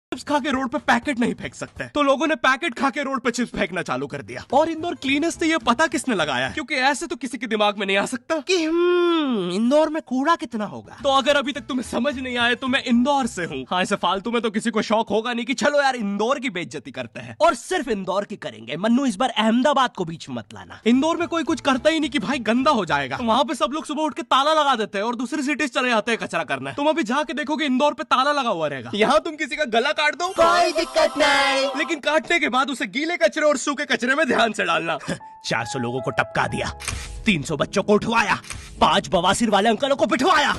Chips खा के road पे पैकेट नहीं फेंक सकते, तो लोगों ने पैकेट खा के रोड पे चिप्स फेंकना चालू कर दिया। और इंदौर क्लीनेस्ट ये पता किसने लगाया, क्योंकि ऐसे तो किसी के दिमाग में नहीं आ सकता कि इंदौर में कूड़ा कितना होगा। तो अगर अभी तक तुम्हें समझ नहीं आया तो मैं इंदौर से हूँ। हाँ, ऐसे फालतू में तो किसी को शौक होगा नहीं कि चलो यार इंदौर की बेइज्जती करते हैं, और सिर्फ इंदौर की करेंगे। मन्नू, इस बार अहमदाबाद को बीच में मत लाना। इंदौर में कोई कुछ करता ही नहीं कि भाई गंदा हो जाएगा। वहाँ पे सब लोग सुबह उठ के ताला लगा देते हैं और दूसरी सिटीज चले जाते हैं कचरा करने। तुम अभी जाके देखोगे इंदौर पे ताला लगा हुआ रहेगा। यहाँ तुम किसी का गला काट दो, कोई दिक्कत नहीं, लेकिन काटने के बाद उसे गीले कचरे और सूखे कचरे में ध्यान से डालना। 400 लोगों को टपका दिया, 300 बच्चों को उठवाया, 5 बवासीर वाले अंकलों को बिठवाया।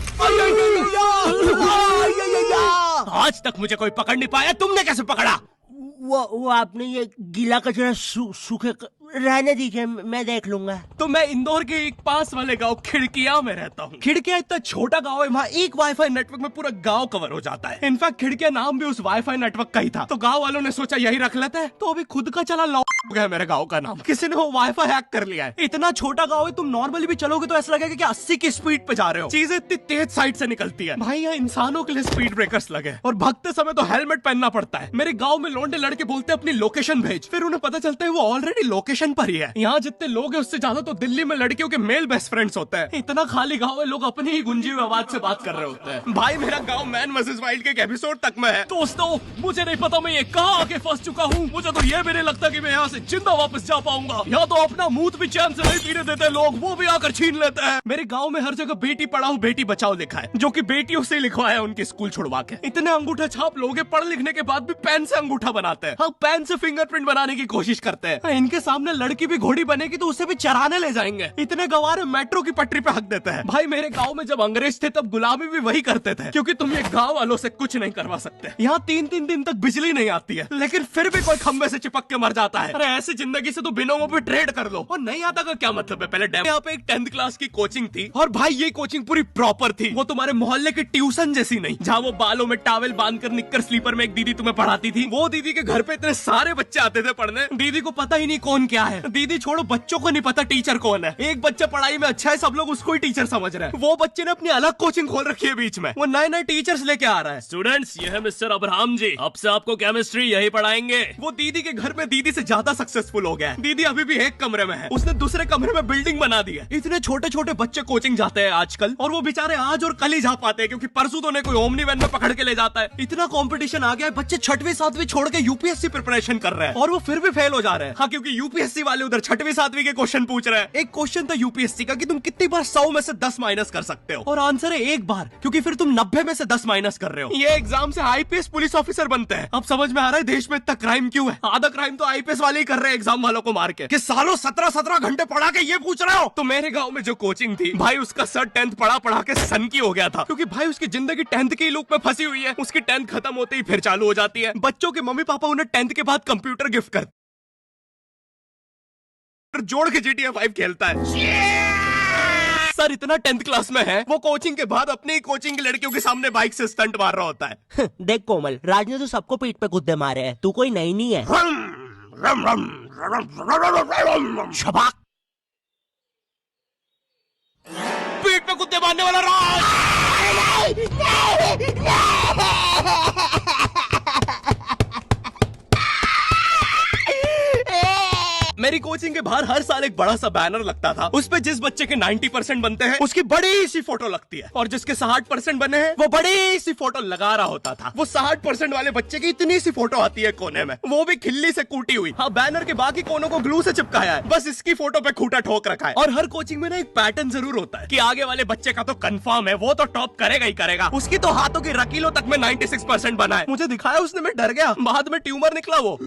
आज तक मुझे कोई पकड़ नहीं पाया, तुमने कैसे पकड़ा? वो आपने ये गीला कचरा सूखे रहने दीजिए, मैं देख लूंगा। तो मैं इंदौर के एक पास वाले गांव खिड़किया में रहता हूँ। खिड़किया इतना छोटा गांव है, वहाँ एक वाईफाई नेटवर्क में पूरा गांव कवर हो जाता है। इनफैक्ट खिड़किया नाम भी उस वाईफाई नेटवर्क का ही था, तो गांव वालों ने सोचा यही रख लेते हैं। तो अभी खुद का चला लॉ हो गया मेरे गांव का नाम। किसी ने वो वाईफाई हैक कर लिया है। इतना छोटा गाँव है, तुम नॉर्मली भी चलोगे तो ऐसा लगेगा कि 80 की स्पीड पे जा रहे हो। चीजें इतनी तेज साइड से निकलती है। भाई यहाँ इंसानों के लिए स्पीड ब्रेकर्स लगे, और भगते समय तो हेलमेट पहनना पड़ता है। मेरे गाँव में लौंडे लड़के बोलते अपनी लोकेशन भेज, फिर उन्हें पता चलता है वो ऑलरेडी लोकेशन पर ही है। यहाँ जितने लोग हैं उससे ज्यादा तो दिल्ली में लड़कियों के मेल बेस्ट फ्रेंड्स होते हैं। इतना खाली गांव है, लोग अपनी ही गुंजी हुई आवाज से बात कर रहे होते हैं। भाई मेरा गांव मैन वर्सेस वाइल्ड के एक एपिसोड तक में है। दोस्तों, मुझे नहीं पता मैं ये कहाँ आके फंस चुका हूँ। मुझे तो ये भी नहीं लगता कि मैं यहाँ से जिंदा वापस जा पाऊंगा। यहाँ तो अपना मुंह भी चैन से नहीं पीने देते लोग, वो भी आकर छीन लेते हैं। मेरे गाँव में हर जगह बेटी पढ़ाओ बेटी बचाओ लिखा है, जो कि बेटियों से लिखवाया उनके स्कूल छुड़वा के। इतने अंगूठा छाप लोग पढ़ लिखने के बाद भी पेन से अंगूठा बनाते हैं। हाँ, पेन से फिंगरप्रिंट बनाने की कोशिश करते हैं। इनके सामने लड़की भी घोड़ी बनेगी तो उसे भी चराने ले जाएंगे। इतने गवार मेट्रो की पटरी पे हक देते हैं। भाई मेरे गांव में जब अंग्रेज थे तब गुलामी भी वही करते थे, क्योंकि तुम ये गांव वालों से कुछ नहीं करवा सकते। यहाँ 3-3 दिन तक बिजली नहीं आती है, लेकिन फिर भी कोई खंबे से चिपक के मर जाता है। अरे ऐसी जिंदगी से तो बिनों पे ट्रेड कर लो। और नहीं आता का क्या मतलब है? पहले यहाँ पे एक 10th क्लास की कोचिंग थी, और भाई ये कोचिंग पूरी प्रॉपर थी। वो तुम्हारे मोहल्ले की ट्यूशन जैसी नहीं, जहाँ वो बालों में टावल बांधकर निक्कर स्लीपर में एक दीदी तुम्हें पढ़ाती थी। वो दीदी के घर पे इतने सारे बच्चे आते थे पढ़ने, दीदी को पता ही नहीं कौन क्या है। दीदी छोड़ो, बच्चों को नहीं पता टीचर कौन है। एक बच्चा पढ़ाई में अच्छा है, सब लोग उसको ही टीचर समझ रहे हैं। वो बच्चे ने अपनी अलग कोचिंग खोल रखी है बीच में, वो नए नए टीचर्स लेके आ रहा है। स्टूडेंट्स, ये है मिस्टर अब्राहम जी, अब से आपको केमिस्ट्री यही पढ़ाएंगे। वो दीदी के घर में दीदी से ज्यादा सक्सेसफुल हो गया है। दीदी अभी भी एक कमरे में है, उसने दूसरे कमरे में बिल्डिंग बना दी है। इतने छोटे छोटे बच्चे कोचिंग जाते हैं आजकल, और वो बेचारे आज और कल ही जा पाते हैं, क्योंकि परसों तो उन्हें कोई ओमनी वैन में पकड़ के ले जाता है। इतना कंपटीशन आ गया है, बच्चे 6वीं 7वीं छोड़ के यूपीएससी प्रिपरेशन कर रहे हैं, और वो फिर भी फेल हो जा रहे हैं। हाँ, क्योंकि यूपीएससी वाले उधर 6वीं 7वीं के क्वेश्चन पूछ रहे हैं। एक क्वेश्चन था यूपीएससी का कि तुम कितनी बार 100 में से 10 माइनस कर सकते हो, और आंसर है 1 बार, क्योंकि फिर तुम 90 में से 10 माइनस कर रहे हो। ये एग्जाम से आईपीएस पुलिस ऑफिसर बनते हैं। अब समझ में आ रहा है देश में इतना क्राइम क्यों है। आधा क्राइम तो आईपीएस वाले ही कर रहे हैं एग्जाम वालों को मार के, कि सालों 17-17 घंटे पढ़ा के ये पूछ रहे हो। तो मेरे गाँव में जो कोचिंग थी, भाई उसका सर 10th पढ़ा के सन की हो गया था, क्योंकि भाई उसकी जिंदगी 10th के लूप में फंसी हुई है। उसकी 10th खत्म होते ही फिर चालू हो जाती है। बच्चों के मम्मी पापा उन्हें 10th के बाद कंप्यूटर गिफ्ट करते, जोड़ के GTA 5 खेलता है। सर इतना 10th क्लास में है, वो कोचिंग के बाद अपनी ही कोचिंग की लड़कियों के सामने बाइक से स्टंट मार रहा होता है। देख कोमल, राज ने तो सबको पीठ पे कुत्ते मारे हैं, तू कोई नई नहीं है। शबाक, पीठ पे कुत्ते मारने वाला राज। मेरी कोचिंग के बाहर हर साल एक बड़ा सा बैनर लगता था, उस पे जिस बच्चे के 90% बनते हैं उसकी बड़ी सी फोटो लगती है, और जिसके 60% बने हैं वो बड़ी सी फोटो लगा रहा होता था। वो 60% वाले बच्चे की इतनी सी फोटो आती है कोने में, वो भी खिल्ली से कूटी हुई। हाँ, बैनर के बाकी कोनों को ग्लू से चिपकाया है, बस इसकी फोटो पे खूंटा ठोक रखा है। और हर कोचिंग में ना एक पैटर्न जरूर होता है कि आगे वाले बच्चे का तो कंफर्म है, वो तो टॉप करेगा ही करेगा। उसकी तो हाथों की रकीलों तक में 96% बना है। मुझे दिखाया उसने, मैं डर गया, बाद में ट्यूमर निकला वो।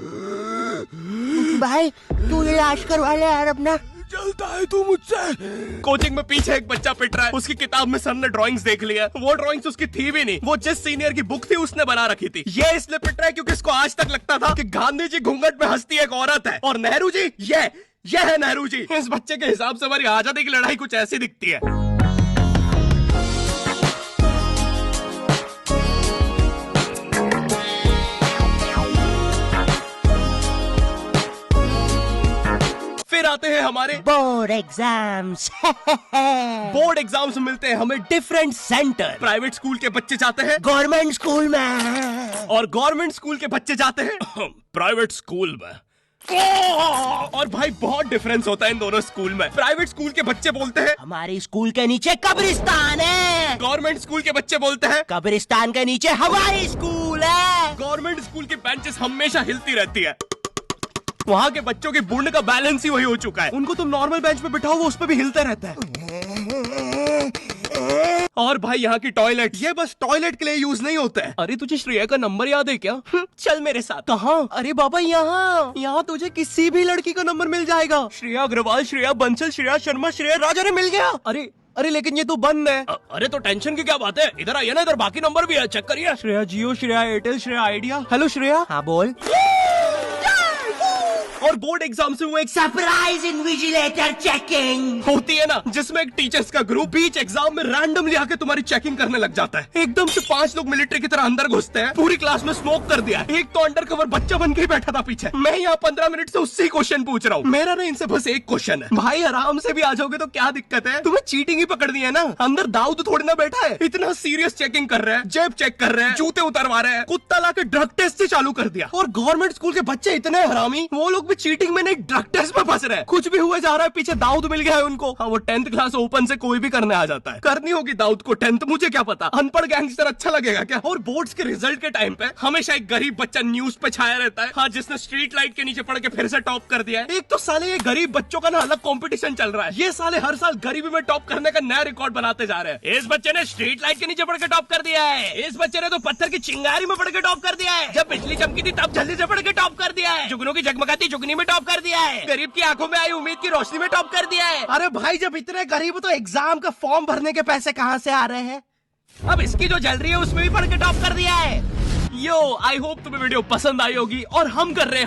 भाई तू इलाज करवा ले यार अपना। चलता है तू मुझसे। कोचिंग में पीछे एक बच्चा पिट रहा है, उसकी किताब में सर ने ड्राइंग्स देख लिया। वो ड्राइंग्स उसकी थी भी नहीं, वो जिस सीनियर की बुक थी उसने बना रखी थी। ये इसलिए पिट रहा है क्योंकि इसको आज तक लगता था कि गांधी जी घूंघट में हंसती एक औरत है, और नेहरू जी ये है नेहरू जी। इस बच्चे के हिसाब से हमारी आजादी की लड़ाई कुछ ऐसी दिखती है। फिर आते हैं हमारे बोर्ड एग्जाम्स। बोर्ड एग्जाम्स मिलते हैं हमें डिफरेंट सेंटर। प्राइवेट स्कूल के बच्चे जाते हैं गवर्नमेंट स्कूल में और गवर्नमेंट स्कूल के बच्चे जाते हैं प्राइवेट स्कूल में। और भाई बहुत डिफरेंस होता है इन दोनों स्कूल में। प्राइवेट स्कूल के बच्चे बोलते हैं हमारी स्कूल के नीचे कब्रिस्तान है। गवर्नमेंट स्कूल के बच्चे बोलते हैं कब्रिस्तान के नीचे हमारी स्कूल है। गवर्नमेंट स्कूल की बेंचेस हमेशा हिलती रहती है। वहाँ के बच्चों के बूढ़े का बैलेंस ही वही हो चुका है। उनको तुम नॉर्मल बेंच पे बिठाओ वो उस पे भी हिलता रहता है। और भाई यहाँ की टॉयलेट ये बस टॉयलेट के लिए यूज नहीं होता है। अरे तुझे श्रेया का नंबर याद है क्या? चल मेरे साथ। कहाँ? अरे बाबा यहाँ तुझे किसी भी लड़की का नंबर मिल जाएगा। श्रेया अग्रवाल, श्रेया बंसल, श्रेया शर्मा, श्रेया राजा ने मिल गया। अरे लेकिन ये तो बंद है। अरे तो टेंशन की क्या बात है, इधर आइए ना, इधर बाकी नंबर भी है, चेक करिए। श्रेया जियो, श्रेया एयरटेल, श्रेया आइडिया। हेलो श्रेया। हाँ बोल। और बोर्ड एग्जाम से वो एक सरप्राइज इन्विजिलेटर चेकिंग होती है ना, जिसमें एक टीचर्स का ग्रुप बीच एग्जाम में रैंडमली आके तुम्हारी चेकिंग करने लग जाता है। एकदम से 5 लोग मिलिट्री की तरह अंदर घुसते हैं, पूरी क्लास में स्मोक कर दिया। एक तो अंडर कवर बच्चा बन के ही बैठा था पीछे। मैं यहाँ 15 मिनट से उससे ही क्वेश्चन पूछ रहा हूँ। मेरा ना इनसे बस एक क्वेश्चन है, भाई आराम से भी आ जाओगे तो क्या दिक्कत है? तुम्हें चीटिंग ही पकड़ दी है ना, अंदर दाऊद थोड़ी ना बैठा है। इतना सीरियस चेकिंग कर रहे हैं, जेब चेक कर रहे हैं, जूते उतरवा रहे हैं, कुत्ता लाके ड्रग टेस्ट से चालू कर दिया। और गवर्नमेंट स्कूल के बच्चे इतने हरामी, वो लोग भी चीटिंग में नहीं ड्रग टेस्ट में फंस रहे हैं। कुछ भी हुए जा रहा है, पीछे दाऊद मिल गया है उनको। हाँ वो 10th क्लास ओपन से कोई भी करने आ जाता है। करनी होगी दाऊद को 10th, मुझे क्या पता, अनपढ़ गैंगस्टर अच्छा लगेगा क्या? और बोर्ड्स के रिजल्ट के टाइम पे हमेशा एक गरीब बच्चा न्यूज पे छाया रहता है, हाँ जिसने स्ट्रीट लाइट के नीचे पड़ के फिर से टॉप कर दिया है। एक तो साले ये गरीब बच्चों का ना अलग कंपटीशन चल रहा है। ये साले हर साल गरीबी में टॉप करने का नया रिकॉर्ड बनाते जा रहे हैं। इस बच्चे ने स्ट्रीट लाइट के नीचे पड़ के टॉप कर दिया है, इस बच्चे ने तो पत्थर की चिंगारी में पड़ के टॉप कर दिया है, जब बिजली चमकी थी तब जल्दी से पड़ के टॉप कर दिया है, जुगनों की जगमगाती जुगनी में टॉप कर दिया है, गरीब की आंखों में आई उम्मीद की रोशनी में टॉप कर दिया है। अरे भाई जब इतने गरीब हो तो एग्जाम का फॉर्म भरने के पैसे कहाँ से आ रहे हैं? अब इसकी जो जल रही है उसमें भी पढ़ के टॉप कर दिया है। यो आई होप तुम्हें वीडियो पसंद आई होगी और हम कर रहे हैं